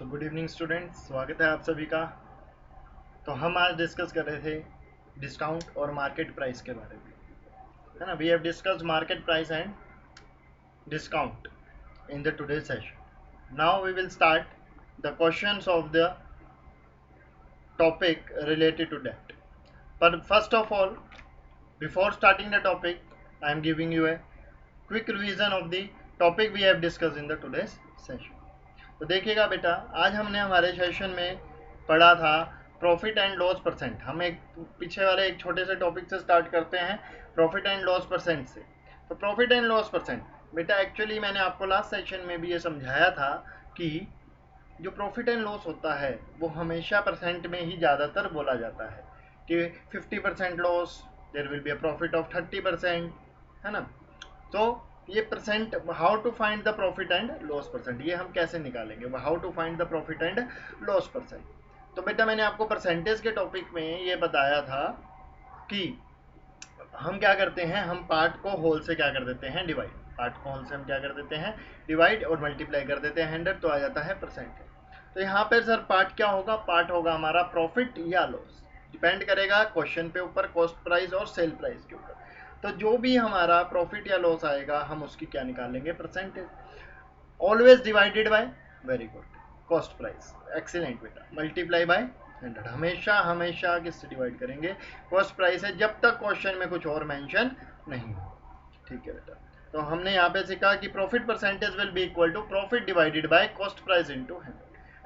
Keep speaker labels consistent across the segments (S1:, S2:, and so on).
S1: Good evening students, स्वागत है आप सभी का। तो हम आज डिस्कस कर रहे थे डिस्काउंट और मार्केट प्राइस के बारे में, है ना। We have discussed market price and discount in the today session. Now we will start the questions of the topic related to that. But first of all, before starting the topic, I am giving you a quick revision of the topic we have discussed in the today's session. तो देखिएगा बेटा, आज हमने हमारे session में पढ़ा था profit and loss percent. हम एक पीछे वाले एक छोटे से टॉपिक से स्टार्ट करते हैं, प्रॉफिट एंड लॉस परसेंट से. तो प्रॉफिट एंड लॉस परसेंट बेटा, एक्चुअली मैंने आपको लास्ट सेशन में भी ये समझाया था कि जो प्रॉफिट एंड लॉस होता है वो हमेशा परसेंट में ही ज़्यादातर बोला जाता है कि 50% loss, there will be a profit of 30%, है ना. तो ये percent, how to find the profit and loss percent, ये हम कैसे निकालेंगे, how to find the profit and loss percent. तो बेटा मैंने आपको परसेंटेज के टॉपिक में ये बताया था कि हम क्या करते हैं, हम पार्ट को होल से क्या कर देते हैं, डिवाइड. पार्ट को होल से हम क्या कर देते हैं, डिवाइड, और मल्टीप्लाई कर देते हैं 100, तो आ जाता है परसेंटेज. तो यहाँ पर सर पार्ट क्या होगा, पार्ट होगा हमारा प्रॉफिट या लॉस, डिपेंड करेगा क्वेश्चन पे ऊपर, कॉस्ट प्राइस और सेल प्राइस के ऊपर. तो जो भी हमारा प्रॉफिट या लॉस आएगा हम उसकी क्या निकालेंगे, percentage. Always divided by, very good, cost price, excellent बेटा, मल्टीप्लाई बाय 100. हमेशा हमेशा किससे डिवाइड करेंगे, कॉस्ट प्राइस है, जब तक क्वेश्चन में कुछ और मेंशन नहीं हो. ठीक है बेटा. तो हमने यहाँ पे सीखा कि profit percentage will be equal to profit divided by cost price into 100,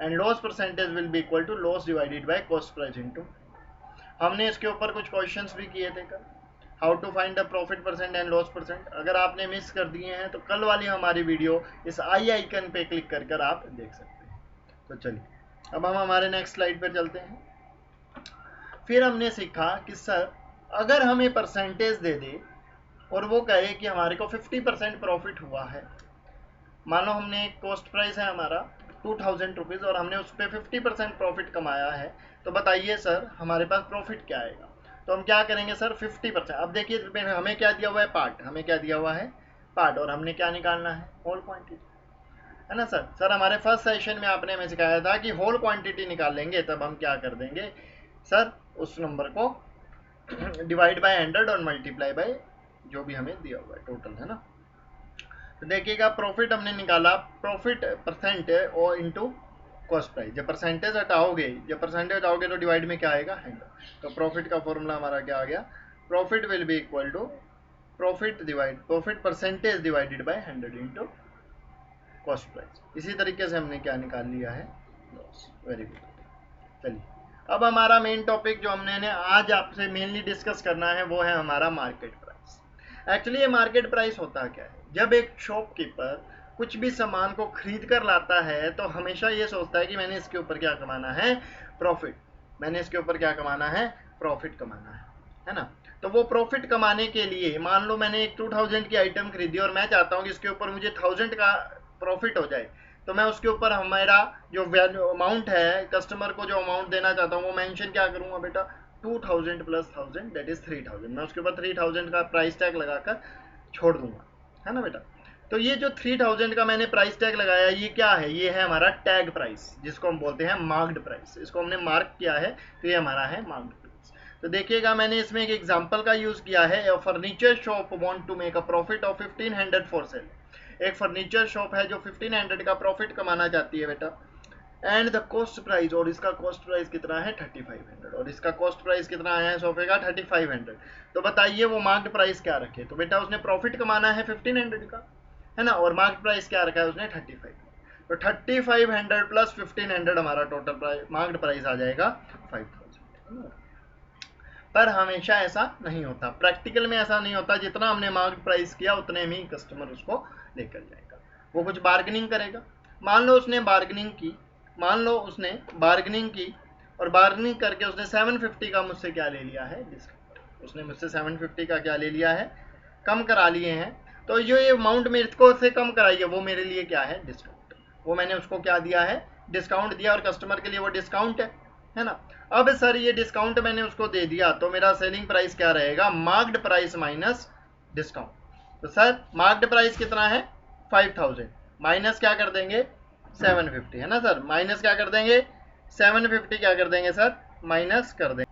S1: and loss percentage will be equal to loss divided by cost price into. हमने इसके ऊपर कुछ क्वेश्चंस भी किए थे कल, how to find the profit percent and loss percent. अगर आपने मिस कर दिए हैं तो कल वाली हमारी वीडियो इस आई आइकन पे क्लिक कर आप देख सकते हैं. तो चलिए अब हम हमारे नेक्स्ट स्लाइड पर चलते हैं. फिर हमने सीखा कि सर अगर हमें परसेंटेज दे दे और वो कहे कि हमारे को 50% प्रॉफिट हुआ है, मानो हमने कॉस्ट प्राइस है हमारा 2000 रुपीज़ और हमने उस पर 50% प्रॉफिट कमाया है, तो बताइए सर हमारे पास प्रॉफिट क्या आएगा. तो हम क्या करेंगे सर, 50%. अब देखिए हमें क्या दिया हुआ है, पार्ट. हमें क्या दिया हुआ है, पार्ट, और हमने क्या निकालना है, होल क्वांटिटी, है ना सर. सर हमारे फर्स्ट सेशन में आपने हमें सिखाया था कि होल क्वांटिटी निकालेंगे, तब हम क्या कर देंगे सर, उस नंबर को डिवाइड बाय 100 और मल्टीप्लाई बाय जो भी हमें दिया हुआ है टोटल, है ना. तो देखिएगा प्रॉफिट हमने निकाला, प्रॉफिट परसेंट और इनटू कॉस्ट प्राइस. जब परसेंटेज हटाओगे तो डिवाइड में क्या आएगा, 100. तो प्रॉफिट का फॉर्मूला हमारा क्या आ गया, profit will be equal to profit percentage divided by 100 into cost price. इसी तरीके से हमने क्या निकाल लिया है, लॉस. Very good. चलिए अब हमारा मेन टॉपिक जो हमने आज आपसे मेनली डिस्कस करना है वो है हमारा मार्केट प्राइस. एक्चुअली ये मार्केट प्राइस होता क्या है, जब एक शॉपकीपर कुछ भी सामान को खरीद कर लाता है तो हमेशा ये सोचता है कि मैंने इसके ऊपर क्या कमाना है, प्रॉफिट. मैंने इसके ऊपर क्या कमाना है, प्रॉफिट कमाना है ना. तो वो प्रॉफिट कमाने के लिए, मान लो मैंने एक 2000 की आइटम खरीदी और मैं चाहता हूँ कि इसके ऊपर मुझे 1000 का प्रॉफिट हो जाए, तो मैं उसके ऊपर हमारा जो वैल्यू अमाउंट है, कस्टमर को जो अमाउंट देना चाहता हूँ वो मेंशन क्या करूँगा बेटा, 2000 प्लस 1000 दैट इज 3000. मैं उसके ऊपर 3000 का प्राइस टैग लगाकर छोड़ दूंगा, है ना बेटा. तो ये जो 3000 का मैंने प्राइस टैग लगाया, ये क्या है, ये है हमारा टैग प्राइस, जिसको हम बोलते हैं मार्क्ड प्राइस. इसको हमने मार्क किया है तो ये हमारा है मार्क्ड प्राइस. तो देखिएगा मैंने इसमें एक एग्जांपल का यूज किया है, furniture shop want to make a profit of 1500 for sale. एक फर्नीचर शॉप है जो 1500 का प्रॉफिट कमाना चाहती है बेटा, एंड द कॉस्ट प्राइस, और इसका कॉस्ट प्राइस कितना है 3500, और इसका कॉस्ट प्राइस कितना है सोफे का 3500. तो बताइए वो मार्क्ड प्राइस क्या रखे. तो बेटा उसने प्रॉफिट कमाना है 1500 का, है ना, और मार्केट प्राइस क्या रखा है उसने 35. तो 3500 प्लस 1500 हमारा टोटल प्राइस, मार्केट प्राइस आ जाएगा 5000. पर हमेशा ऐसा नहीं होता, प्रैक्टिकल में ऐसा नहीं होता. जितना हमने मार्केट प्राइस किया उतने में ही कस्टमर उसको लेकर जाएगा. वो कुछ बार्गेनिंग करेगा. मान लो उसने बार्गेनिंग की और बार्गेनिंग करके उसने 750 का मुझसे क्या ले लिया है, डिस्काउंट. उसने मुझसे 750 का क्या ले लिया है, कम करा लिए हैं. तो जो ये अमाउंट मेरे को से कम कराई है वो मेरे लिए क्या है, डिस्काउंट. वो मैंने उसको क्या दिया है, डिस्काउंट दिया, और कस्टमर के लिए वो डिस्काउंट है ना. अब सर ये डिस्काउंट मैंने उसको दे दिया तो मेरा सेलिंग प्राइस क्या रहेगा, मार्क्ड प्राइस माइनस डिस्काउंट. तो सर मार्क्ड प्राइस कितना है 5000, माइनस क्या कर देंगे 750 है ना सर, माइनस क्या कर देंगे 750 क्या कर देंगे सर माइनस कर देंगे।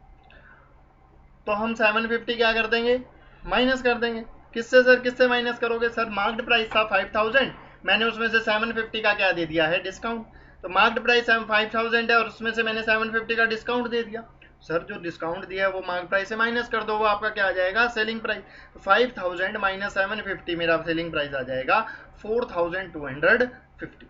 S1: तो हम 750 क्या कर देंगे माइनस कर देंगे। किससे सर, किससे माइनस करोगे सर, मार्क्ड प्राइस था 5000, मैंने उसमें से 750 का क्या दे दिया है डिस्काउंट। तो मार्क्ड प्राइस 5000 है और उसमें से मैंने 750 का डिस्काउंट दे दिया। सर जो डिस्काउंट दिया है वो मार्क प्राइस से माइनस कर दो, वो आपका क्या आ जाएगा सेलिंग प्राइस। 5000 माइनस 750 मेरा सेलिंग प्राइस आ जाएगा 4250।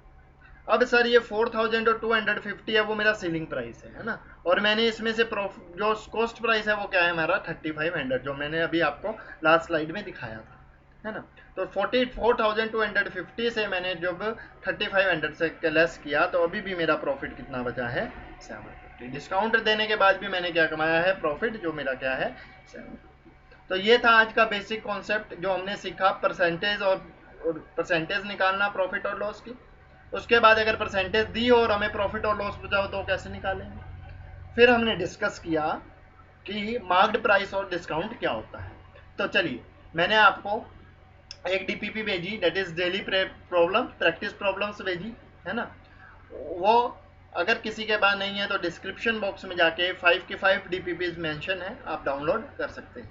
S1: अब सर ये 4000 और 250 है वो मेरा सेलिंग प्राइस है ना, और मैंने इसमें से जो कॉस्ट प्राइस है वो क्या है हमारा 3500, जो मैंने अभी आपको लास्ट स्लाइड में दिखाया था, है ना। तो 44,250 से मैंने जब 3500 से लेस किया तो अभी भी मेरा प्रॉफिट कितना बचा है 750। डिस्काउंट देने के बाद भी मैंने क्या कमाया है प्रॉफिट, जो मेरा क्या है 750। तो ये था आज का बेसिक कॉन्सेप्ट जो हमने सीखा, परसेंटेज और परसेंटेज निकालना प्रॉफिट और लॉस की। उसके बाद अगर परसेंटेज दी हो और हमें प्रॉफिट और लॉस बचाओ तो कैसे निकालेंगे। फिर हमने डिस्कस किया कि मार्क्ड प्राइस और डिस्काउंट क्या होता है। तो चलिए मैंने आपको एक डीपीपी भेजी, that is daily problem practice problems भेजी है ना। वो अगर किसी के पास नहीं है तो डिस्क्रिप्शन बॉक्स में जाके 5 के 5 डीपीपीज मेंशन है, आप डाउनलोड कर सकते हैं,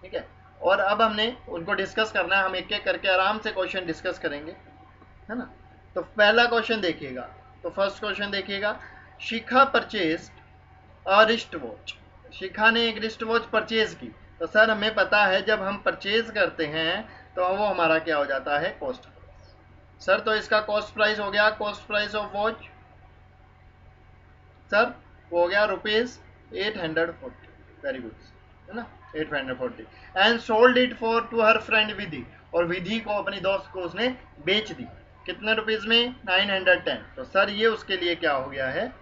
S1: ठीक है। और अब हमने उनको डिस्कस करना है, हम एक एक करके आराम से क्वेश्चन डिस्कस करेंगे, है ना। तो पहला क्वेश्चन देखिएगा, तो फर्स्ट क्वेश्चन देखिएगा, शिखा परचेज अ रिस्ट वॉच। शिखा ने एक रिस्ट वॉच परचेज की। तो सर हमें पता है जब हम परचेज करते हैं तो वो हमारा क्या हो जाता है कॉस्ट प्राइस। सर तो इसका कॉस्ट प्राइस हो गया, cost price of watch sir वो हो गया ₹840, वेरी गुड है ना 840, and sold it for to her friend Vidhi, और विधि को अपनी दोस्त को उसने बेच दी कितने रुपीज में 910। तो सर ये उसके लिए क्या हो गया है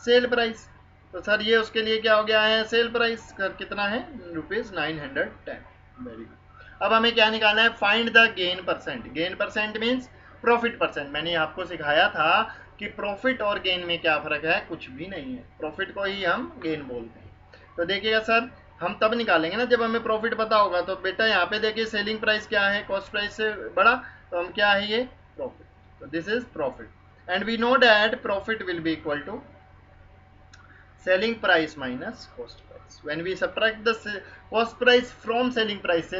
S1: सेल प्राइस। तो सर ये उसके लिए क्या हो गया है सेल प्राइस, कितना है ₹910, वेरी गुड। अब हमें क्या निकालना है, find the gain percent. Gain percent means profit percent. मैंने आपको सिखाया था कि प्रॉफिट और गेन में क्या फर्क है, कुछ भी नहीं है, प्रॉफिट को ही हम गेन बोलते हैं। तो देखिएगा सर हम तब निकालेंगे ना जब हमें प्रॉफिट पता होगा। तो बेटा यहाँ पे देखिए सेलिंग प्राइस क्या है कॉस्ट प्राइस से बड़ा, तो हम क्या है ये प्रॉफिट, तो this is profit and we know that profit will be equal to selling price minus cost price. When we subtract the cost price from selling price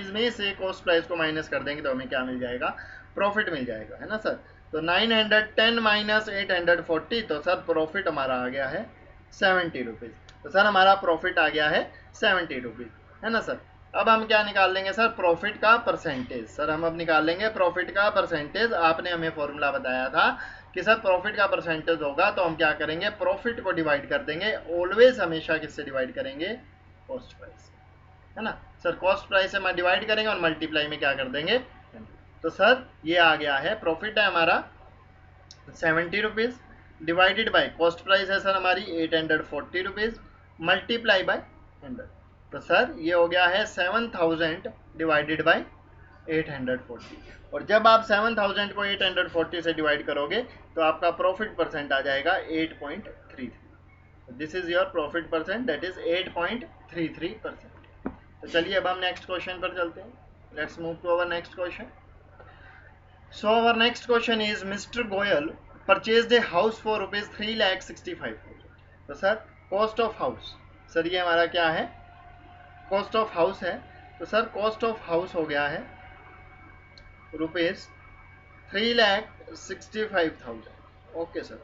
S1: में से cost price को माइनस कर देंगे तो हमें क्या मिल जाएगा प्रॉफिट मिल जाएगा, है ना सर। तो 910 माइनस 840, तो सर प्रॉफिट हमारा आ गया है 70 रुपीज। तो सर हमारा प्रॉफिट आ गया है 70 रुपीज, है ना सर। अब हम क्या निकाल लेंगे सर प्रॉफिट का परसेंटेज। सर हम अब निकाल लेंगे प्रॉफिट का परसेंटेज। आपने हमें फॉर्मूला बताया था कि सर प्रॉफिट का परसेंटेज होगा तो हम क्या करेंगे प्रॉफिट को डिवाइड कर देंगे, ऑलवेज हमेशा किससे डिवाइड करेंगे कॉस्ट प्राइस, है ना सर। कॉस्ट प्राइस से डिवाइड करेंगे और मल्टीप्लाई में क्या कर देंगे। तो सर ये आ गया है प्रॉफिट है हमारा 70 rupees divided by cost price है सर हमारी 840 रुपीज मल्टीप्लाई बाय 100। तो सर ये हो गया है 7000 डिवाइडेड बाय 840, और जब आप 7000 को 840 से डिवाइड करोगे तो आपका प्रॉफिट परसेंट आ जाएगा 8.33। This is your profit percent, that is 8.33%। तो चलिए अब हम नेक्स्ट क्वेश्चन पर चलते हैं। Let's move to our next question. So our next question is mister Goyal purchased a house for ₹3,65,000। तो sir cost of house, sir ये हमारा क्या है कॉस्ट ऑफ हाउस है। तो सर कॉस्ट ऑफ हाउस हो गया है ₹3,65,000, okay sir,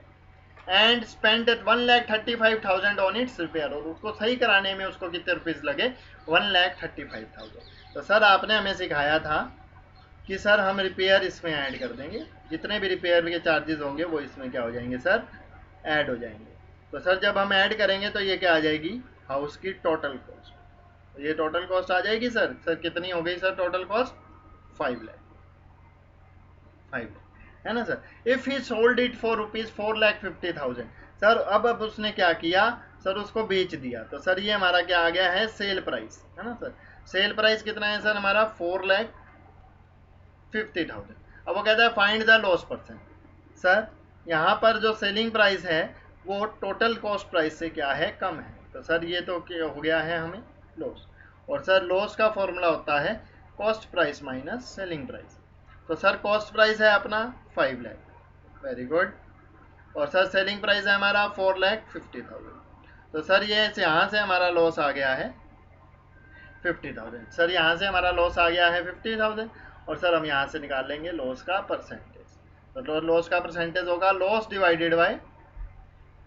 S1: and spend 1,35,000 on it's repair, और उसको सही कराने में उसको कितने रुपीज लगे 1,35,000। तो सर आपने हमें सिखाया था कि सर हम रिपेयर इसमें ऐड कर देंगे, जितने भी रिपेयर के चार्जेस होंगे वो इसमें क्या हो जाएंगे सर ऐड हो जाएंगे। तो सर जब हम ऐड करेंगे तो ये क्या आ जाएगी हाउस की टोटल कॉस्ट, तो ये टोटल कॉस्ट आ जाएगी सर। सर कितनी हो गई सर टोटल कॉस्ट 5 लाख है ना sir. If he sold it for ₹4,50,000, sir अब उसने क्या किया सर उसको बेच दिया। तो सर ये हमारा क्या आ गया है सेल प्राइस, है ना सर। सेल प्राइस कितना है सर हमारा 4,50,000। अब वो कहता है find the loss percent. Sir यहाँ पर जो सेलिंग प्राइस है वो टोटल कॉस्ट प्राइस से क्या है कम है, तो सर ये तो हो गया है हमें लॉस। और सर लॉस का फॉर्मूला होता है cost price minus selling price. तो सर कॉस्ट प्राइस है अपना 5 लाख, वेरी गुड। और सर सेलिंग प्राइस है हमारा 4,50,000। तो सर ये यहाँ से हमारा लॉस आ गया है 50,000। सर यहाँ से हमारा लॉस आ गया है 50,000 और सर हम यहाँ से निकाल लेंगे लॉस का परसेंटेज। तो लॉस का परसेंटेज होगा loss divided by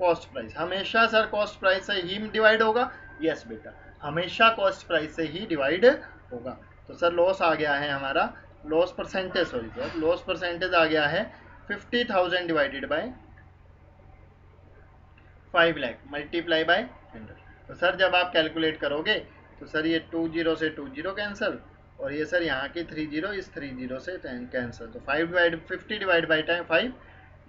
S1: cost price. हमेशा सर कॉस्ट प्राइस से ही डिवाइड होगा। यस बेटा, हमेशा कॉस्ट प्राइस से ही डिवाइड होगा। तो सर लॉस आ गया है हमारा, loss percentage, sorry sir, loss percentage आ गया है 50,000 divided by 5 lakh multiply by 100। तो सर जब आप कैलकुलेट करोगे तो सर ये 20 से 20 कैंसिल और ये सर यहाँ की 30 इस 30 से कैंसिल। तो 50 divide by 5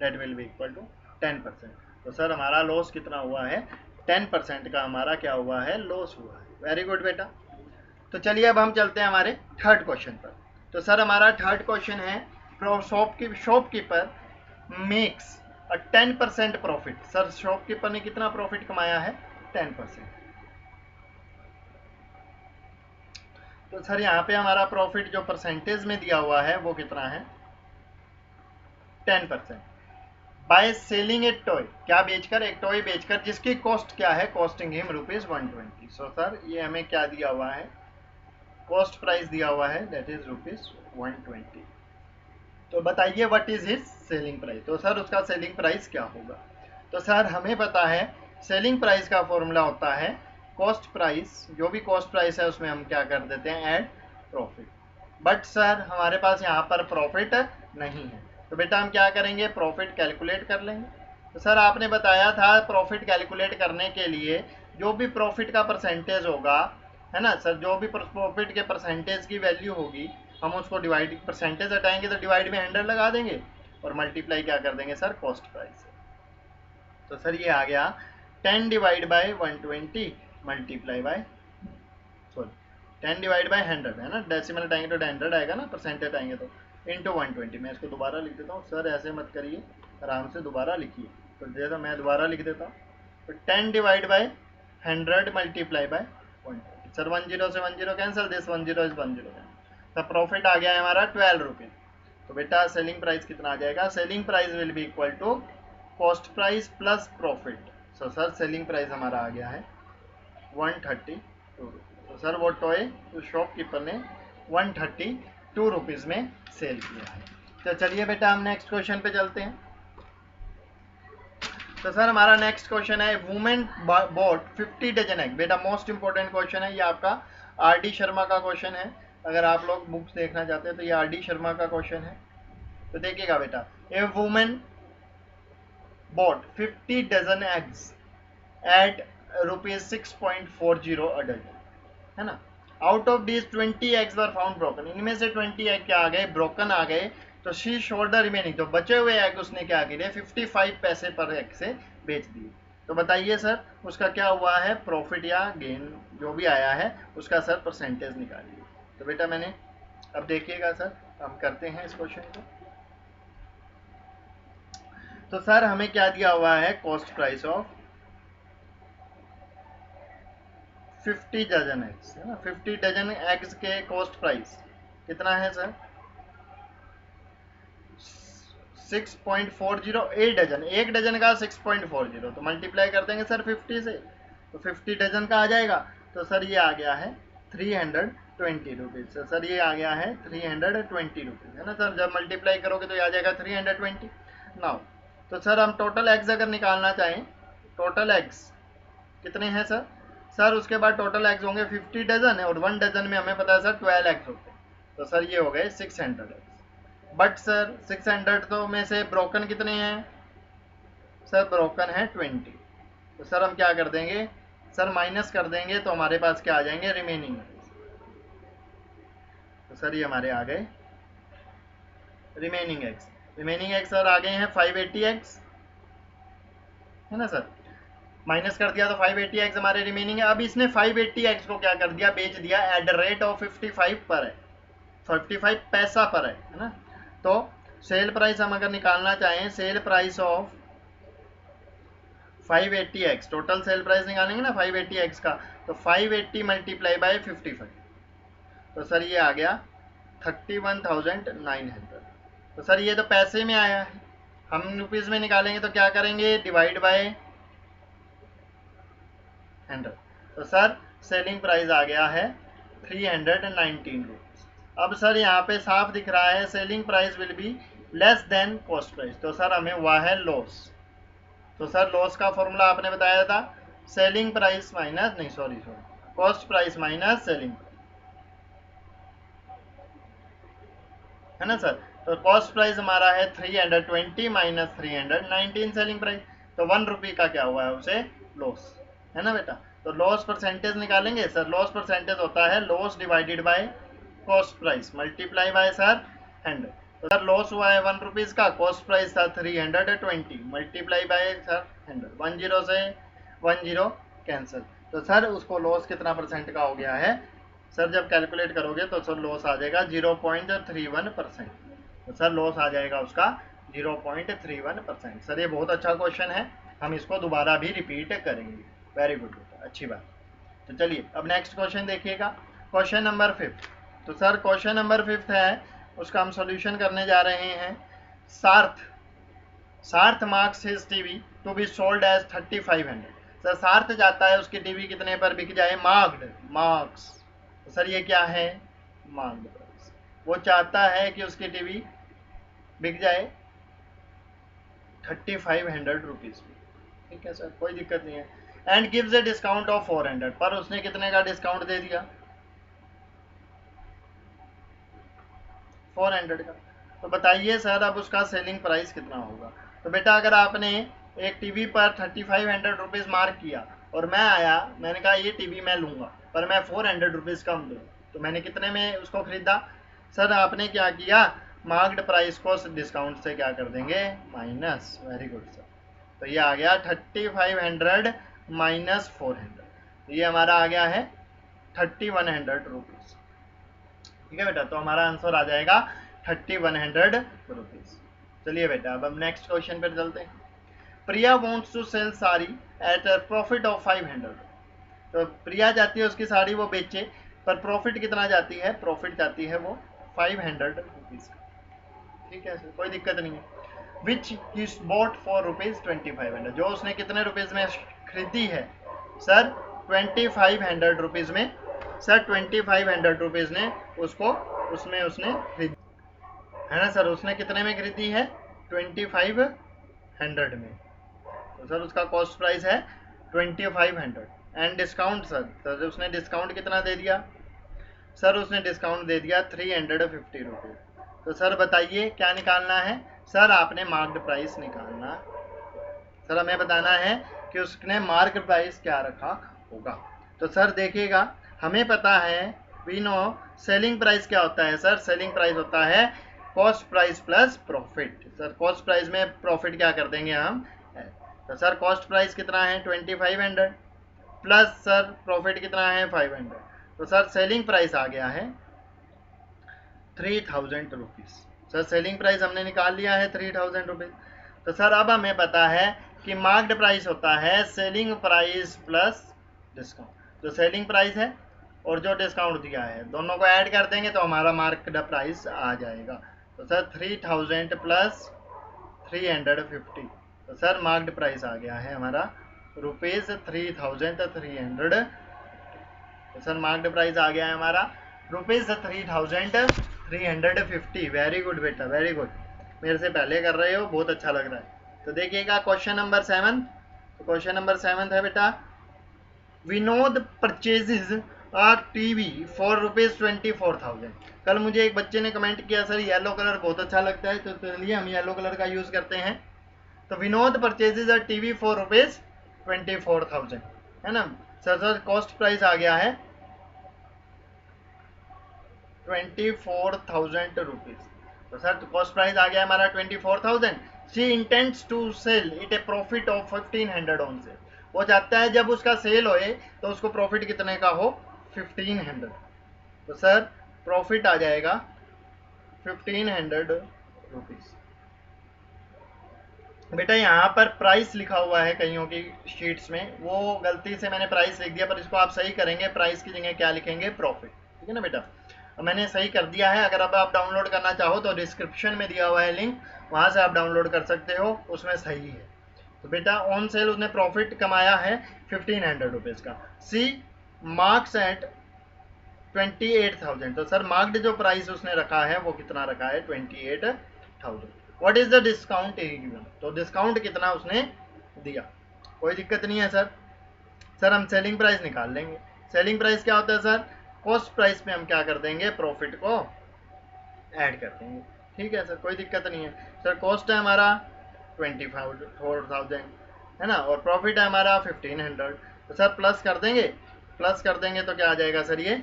S1: that will be equal to 10%। तो सर हमारा लॉस कितना हुआ है, 10% का हमारा क्या हुआ है, लॉस हुआ है। वेरी गुड बेटा। तो चलिए अब हम चलते हैं हमारे थर्ड क्वेश्चन पर। तो सर हमारा थर्ड क्वेश्चन है shopkeeper makes 10% profit. Sir shopkeeper ने कितना प्रॉफिट कमाया है, 10%। तो सर यहाँ पे हमारा प्रॉफिट जो परसेंटेज में दिया हुआ है वो कितना है, 10%। बाय सेलिंग ए टॉय, क्या बेचकर, एक टॉय बेचकर जिसकी कॉस्ट क्या है, कॉस्टिंग हिम ₹120। सो सर ये हमें क्या दिया हुआ है, कॉस्ट प्राइस दिया हुआ है दैट इज ₹120। तो बताइए what is his selling price. तो सर उसका सेलिंग प्राइस क्या होगा। तो सर हमें पता है सेलिंग प्राइस का फॉर्मूला होता है कॉस्ट प्राइस, जो भी कॉस्ट प्राइस है उसमें हम क्या कर देते हैं, ऐड प्रॉफिट। बट सर हमारे पास यहाँ पर प्रॉफिट नहीं है, तो बेटा हम क्या करेंगे, प्रॉफिट कैलकुलेट कर लेंगे। तो सर आपने बताया था प्रॉफिट कैलकुलेट करने के लिए जो भी प्रॉफिट का परसेंटेज होगा, है ना सर, जो भी प्रॉफिट के परसेंटेज की वैल्यू होगी हम उसको डिवाइड, परसेंटेज हटाएंगे तो डिवाइड में 100 लगा देंगे और मल्टीप्लाई क्या कर देंगे सर, कॉस्ट प्राइस। तो सर ये आ गया 10 divide by 120 multiply by, sorry 10 divide by 100 है ना, डेसिमल हटाएंगे तो 100 आएगा ना, परसेंटेज आएंगे तो इंटू 120। मैं इसको दोबारा लिख देता हूँ, सर ऐसे मत करिए, आराम से दोबारा लिखिए। तो जैसा मैं दोबारा लिख देता हूँ, तो 10 divide by 100 multiply by 120। Sir 10 से 10 कैंसिल, दिस 10 इज 10। तो प्रॉफिट आ गया है हमारा 12 रुपीज। तो बेटा सेलिंग प्राइस कितना आ जाएगा, selling price will be equal to cost price plus profit. So sir selling price हमारा आ गया है 132 रुपीज। तो सर वो टॉय उस शॉपकीपर ने 132 रुपीज में सेल किया है। तो चलिए बेटा हम नेक्स्ट क्वेश्चन पे चलते हैं। तो सर हमारा नेक्स्ट क्वेश्चन है वुमेन बॉट 50 डजन एग। बेटा मोस्ट इंपोर्टेंट क्वेश्चन है ये, आपका आर.डी. शर्मा का क्वेश्चन है। अगर आप लोग बुक्स देखना चाहते हैं तो ये आर.डी. शर्मा का क्वेश्चन है। तो देखिएगा बेटा, a women bought 50 dozen eggs at ₹6.40 adult, है ना। Out of this 20 eggs were found broken. इनमें से 20 एग क्या आ गए, ब्रोकन आ गए। तो शी शोल्ड द रिमेनिंग, तो बचे हुए एग उसने क्या किए, 55 पैसे पर एग से बेच दिए। तो बताइए सर उसका क्या हुआ है, प्रॉफिट या गेन जो भी आया है उसका सर परसेंटेज निकालिए। तो बेटा मैंने, अब देखिएगा सर हम करते हैं इस क्वेश्चन को। तो सर हमें क्या दिया हुआ है, cost price of 50 dozen eggs, है ना। 50 डजन एग्स के कॉस्ट प्राइस कितना है सर, 6.40। एक डजन, एक डजन का 6.40, तो मल्टीप्लाई कर देंगे सर 50 से, तो 50 डजन का आ जाएगा। तो सर ये आ गया है 320 रुपीज़। सर ये आ गया है 320 रुपीज़, है ना सर। जब मल्टीप्लाई करोगे तो ये आ जाएगा 320 नाउ। तो सर हम टोटल एग्स अगर निकालना चाहें, टोटल एग्स कितने हैं सर, सर उसके बाद टोटल एग्स होंगे 50 डजन है और 1 डजन में हमें पता है सर 12 एग्स होते हैं। तो सर ये हो गए 600 एग्स। बट सर 600 तो में से ब्रोकन कितने हैं सर, ब्रोकन है 20। तो सर हम क्या कर देंगे सर, माइनस कर देंगे तो हमारे पास क्या आ जाएंगे, रिमेनिंग। तो सर ये हमारे आ गए remaining eggs. Remaining eggs sir आ गए हैं 580 एग्स, है ना सर। माइनस कर दिया तो 580 एग्स हमारे रिमेनिंग है। अब इसने 580 एग्स को क्या कर दिया, बेच दिया एट द रेट ऑफ 55 पर है, 55 पैसा पर है ना। तो सेल प्राइस हम अगर निकालना चाहें, sale price of 580 x, total sale price निकालेंगे ना 580 एक्स का, तो 580 मल्टीप्लाई बाय 55, तो सर ये आ गया 31,900। तो सर ये तो पैसे में आया है, हम रुपीज में निकालेंगे तो क्या करेंगे, डिवाइड बाय 100। तो सर सेलिंग प्राइस आ गया है 319 रुपीज। अब सर यहाँ पे साफ दिख रहा है selling price will be less than cost price, तो सर हमें हुआ है लॉस। तो सर लॉस का फॉर्मूला आपने बताया था सेलिंग प्राइस माइनस, नहीं sorry cost price minus selling price, है ना सर। तो कॉस्ट प्राइस हमारा है 320 माइनस 319 सेलिंग प्राइस, तो 1 रुपये का क्या हुआ है उसे लॉस, है ना बेटा। तो लॉस परसेंटेज निकालेंगे सर, लॉस परसेंटेज होता है loss divided by cost price multiply by sir 100। तो सर लॉस हुआ है 1 रुपीज का, कॉस्ट प्राइस था 320 मल्टीप्लाई बाय सर 100, 10 से 10 कैंसिल। तो सर उसको लॉस कितना परसेंट का हो गया है सर, जब कैलकुलेट करोगे तो सर लॉस आ जाएगा 0.31%। तो सर लॉस आ जाएगा उसका 0.31%। सर ये बहुत अच्छा क्वेश्चन है, हम इसको दोबारा भी रिपीट करेंगे। वेरी गुड, अच्छी बात। तो चलिए अब नेक्स्ट क्वेश्चन देखिएगा, क्वेश्चन नंबर 5। तो सर क्वेश्चन नंबर 5 है, उसका हम सॉल्यूशन करने जा रहे हैं। Sarth marks his TV to be sold as 3500। Sir Sarth जाता है उसकी टीवी कितने पर बिक जाए, मार्क्ड मार्क्स। तो सर ये क्या है, मार्क्ड प्राइस। वो चाहता है कि उसकी टीवी बिक जाए 3500 रुपीज में, ठीक है सर कोई दिक्कत नहीं है। And gives a discount of 400, पर उसने कितने का डिस्काउंट दे दिया, 400 का। तो बताइए सर अब उसका सेलिंग प्राइस कितना होगा। तो बेटा अगर आपने एक टीवी पर 3500 रुपीज मार्क किया और मैं आया, मैंने कहा ये टीवी मैं लूंगा पर मैं 400 रुपीज कम दूँ, तो मैंने कितने में उसको खरीदा। सर आपने क्या किया, मार्क्ड प्राइस को डिस्काउंट से क्या कर देंगे, माइनस। Very good sir. तो ये आ गया 3500 माइनस 400, ये हमारा आ गया है 3100 रुपीज, ठीक है बेटा। तो हमारा आंसर आ जाएगा 3100 रुपीज। चलिए बेटा अब हम नेक्स्ट क्वेश्चन पर चलते हैं। Priya wants to sell sari at a profit of 500। तो प्रिया जाती है उसकी साड़ी वो बेचे, पर प्रॉफिट कितना जाती है, प्रॉफिट जाती है वो 500 रुपीज, ठीक है कोई दिक्कत नहीं है। विच ही बॉट फॉर ₹2500, जो उसने कितने रुपीज में खरीदी है सर, 2500 रुपीज में। सर 2500 रुपीज ने उसको उसमें उसने खरीदी, है ना सर। उसने कितने में खरीदी है, 2500 में। तो सर उसका कॉस्ट प्राइस है 2500 एंड डिस्काउंट सर उसने डिस्काउंट कितना दे दिया, सर उसने डिस्काउंट दे दिया 350 रुपीज। तो सर बताइए क्या निकालना है, सर आपने मार्क्ड प्राइस निकालना। सर हमें बताना है कि उसने मार्क प्राइस क्या रखा होगा। तो सर देखिएगा हमें पता है, वी नो सेलिंग प्राइस क्या होता है सर, सेलिंग प्राइस होता है cost price plus profit. Sir cost price में प्रॉफिट क्या कर देंगे हम, तो सर कॉस्ट प्राइस कितना है 2500 प्लस सर प्रॉफिट कितना है 500। तो सर सेलिंग प्राइस आ गया है 3000 रुपीज। सर सेलिंग प्राइस हमने निकाल लिया है 3000 रुपीज। तो सर अब हमें पता है कि मार्क्ड प्राइस होता है सेलिंग प्राइस प्लस डिस्काउंट। जो सेलिंग प्राइस है और जो डिस्काउंट दिया है दोनों को ऐड कर देंगे तो हमारा मार्क्ड प्राइस आ जाएगा। तो सर 3000 प्लस 350, तो सर मार्क्ड प्राइस आ गया है हमारा ₹3300। तो सर मार्क्ड प्राइस आ गया है हमारा ₹3350। वेरी गुड बेटा वेरी गुड, मेरे से पहले कर रहे हो, बहुत अच्छा लग रहा है। तो देखिएगा क्वेश्चन नंबर 7। तो क्वेश्चन नंबर 7 है बेटा, Vinod purchases are TV for ₹24,000। कल मुझे एक बच्चे ने कमेंट किया सर येलो कलर बहुत अच्छा लगता है, तो चलिए हम येलो कलर का यूज करते हैं। तो Vinod purchases are TV for ₹24,000, है ना सर। कॉस्ट प्राइस आ गया है 24,000 रुपीज। तो सर कॉस्ट प्राइस आ गया हमारा 24,000। She intends to sell it a profit of 1500 on sale. वो चाहता है जब उसका सेल होए तो उसको प्रॉफिट कितने का हो, 1500। तो सर प्रॉफिट आ जाएगा 1500 रुपीज। बेटा यहाँ पर प्राइस लिखा हुआ है कईयों की शीट्स में, वो गलती से मैंने प्राइस लिख दिया, पर इसको आप सही करेंगे, प्राइस की जगह क्या लिखेंगे, प्रॉफिट, ठीक है ना बेटा। मैंने सही कर दिया है। अगर अब आप डाउनलोड करना चाहो तो डिस्क्रिप्शन में दिया हुआ है लिंक, वहाँ से आप डाउनलोड कर सकते हो, उसमें सही है। तो बेटा ऑन सेल उसने प्रॉफिट कमाया है 1500 रुपीज़ का। सी मार्क्स एट 28,000। तो सर मार्क्ड जो प्राइस उसने रखा है वो कितना रखा है? 28,000। What is the discount given? तो डिस्काउंट कितना उसने दिया? कोई दिक्कत नहीं है सर। सर हम सेलिंग प्राइस निकाल लेंगे। सेलिंग प्राइस क्या होता है सर? कॉस्ट प्राइस पे हम क्या कर देंगे? प्रॉफिट को ऐड कर देंगे। ठीक है सर, कोई दिक्कत नहीं है। सर कॉस्ट है हमारा 24,000 है ना, और प्रॉफिट है हमारा 1500। तो सर प्लस कर देंगे, प्लस कर देंगे तो क्या आ जाएगा सर? ये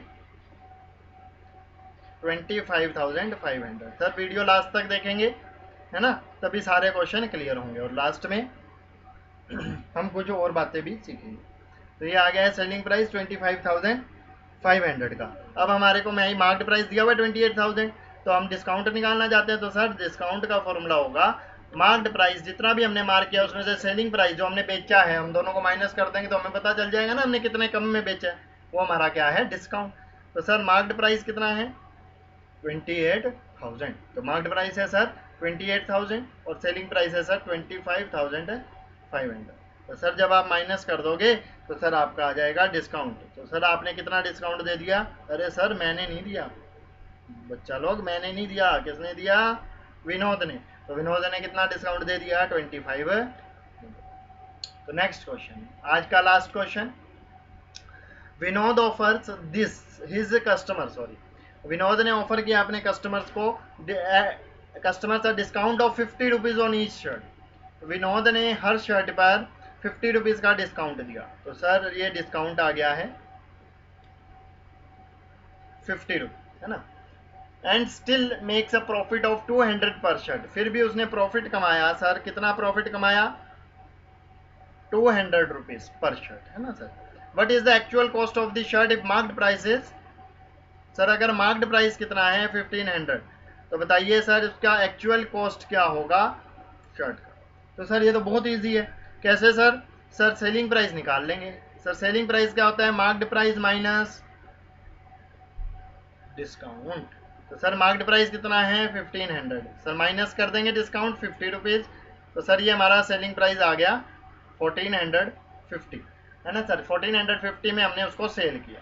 S1: 25,500। सर वीडियो लास्ट तक देखेंगे है ना, तभी सारे क्वेश्चन क्लियर होंगे और लास्ट में हम कुछ और बातें भी सीखेंगे। तो ये आ गया है सेलिंग प्राइस 25,500 का। अब हमारे को मैं मार्क्ड प्राइस दिया हुआ है 28,000, तो हम डिस्काउंट निकालना चाहते हैं। तो सर डिस्काउंट का फॉर्मूला होगा मार्क्ड प्राइस, जितना भी हमने मार्क किया उसमें से सेलिंग प्राइस जो हमने बेचा है, हम दोनों को माइनस कर देंगे तो हमें पता चल जाएगा ना हमने कितने कम में बेचा है, वो हमारा क्या है? डिस्काउंट। तो सर मार्क्ड प्राइस कितना है? 28,000। तो मार्क्ड प्राइस है सर 28,000 और सेलिंग प्राइस है सर 25,500। तो सर जब आप माइनस कर दोगे तो सर आपका आ जाएगा डिस्काउंट। तो सर आपने कितना डिस्काउंट दे दिया? अरे सर मैंने नहीं दिया, बच्चा लोग मैंने नहीं दिया, किसने दिया? विनोद ने। तो विनोद ने कितना डिस्काउंट दे दिया? 25। तो नेक्स्ट क्वेश्चन, आज का last question. Vinod offers this his customer, sorry, Vinod ने ऑफर किया अपने कस्टमर्स को, कस्टमर्स का discount of 50 rupees on each shirt. Vinod ने हर शर्ट पर 50 रुपीज का डिस्काउंट दिया। तो सर ये डिस्काउंट आ गया है 50 रुपीज, है ना, and still makes a profit of 200 पर शर्ट। फिर भी उसने प्रॉफिट कमाया सर, कितना प्रॉफिट कमाया? 200 रुपीज पर शर्ट, है ना sir. What is the actual cost of the shirt if marked price is? Sir अगर मार्क्ड प्राइस कितना है? 1500, तो बताइए सर उसका एक्चुअल कॉस्ट क्या होगा शर्ट का? तो सर ये तो बहुत इजी है। कैसे सर? सर सेलिंग प्राइस निकाल लेंगे। सर सेलिंग प्राइस क्या होता है? Marked price minus discount. तो सर मार्क्ड प्राइस कितना है? 1500। सर माइनस कर देंगे डिस्काउंट 50 रुपीज़। तो सर ये हमारा सेलिंग प्राइस आ गया 1450, है ना सर। 1450 में हमने उसको सेल किया।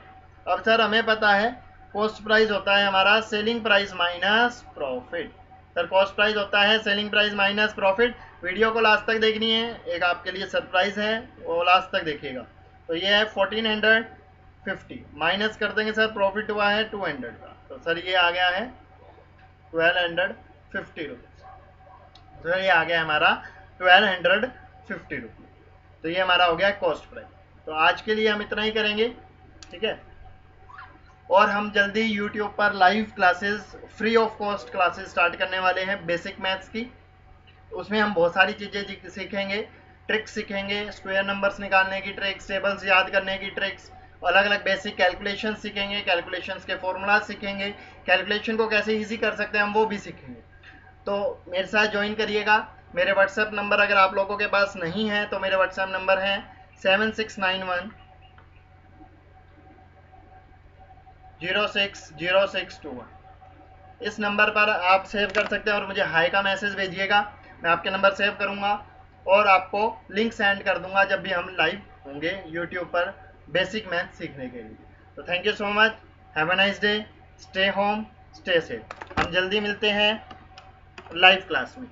S1: अब सर हमें पता है कॉस्ट प्राइस होता है हमारा selling price minus profit. Sir cost price होता है selling price minus profit. Video को लास्ट तक देखनी है, एक आपके लिए सरप्राइज है, वो लास्ट तक देखिएगा। तो ये है 1450, माइनस कर देंगे सर, प्रॉफिट हुआ है 200 का। तो सर ये आ गया है 1250 रुपीज़। तो ये आ गया हमारा 1250 रुपीज़। तो ये हमारा हो गया कॉस्ट प्राइस। तो आज के लिए हम इतना ही करेंगे, ठीक है। और हम जल्दी YouTube पर live classes, free of cost classes start करने वाले हैं बेसिक मैथ्स की। उसमें हम बहुत सारी चीज़ें सीखेंगे, ट्रिक्स सीखेंगे, स्क्वायर नंबर्स निकालने की ट्रिक्स, टेबल्स याद करने की ट्रिक्स, अलग अलग बेसिक कैलकुलेशन सीखेंगे, कैलकुलेशंस के फॉर्मूला सीखेंगे, कैलकुलेशन को कैसे इजी कर सकते हैं हम वो भी सीखेंगे। तो मेरे साथ ज्वाइन करिएगा। मेरे व्हाट्सएप नंबर अगर आप लोगों के पास नहीं है तो मेरे व्हाट्सएप नंबर है 7691 060621। इस नंबर पर आप सेव कर सकते हैं और मुझे हाई का मैसेज भेजिएगा, मैं आपके नंबर सेव करूंगा और आपको लिंक सेंड कर दूंगा जब भी हम लाइव होंगे YouTube पर बेसिक मैथ सीखने के लिए। तो thank you so much, have a nice day, stay home, stay safe. हम जल्दी मिलते हैं लाइव क्लास में।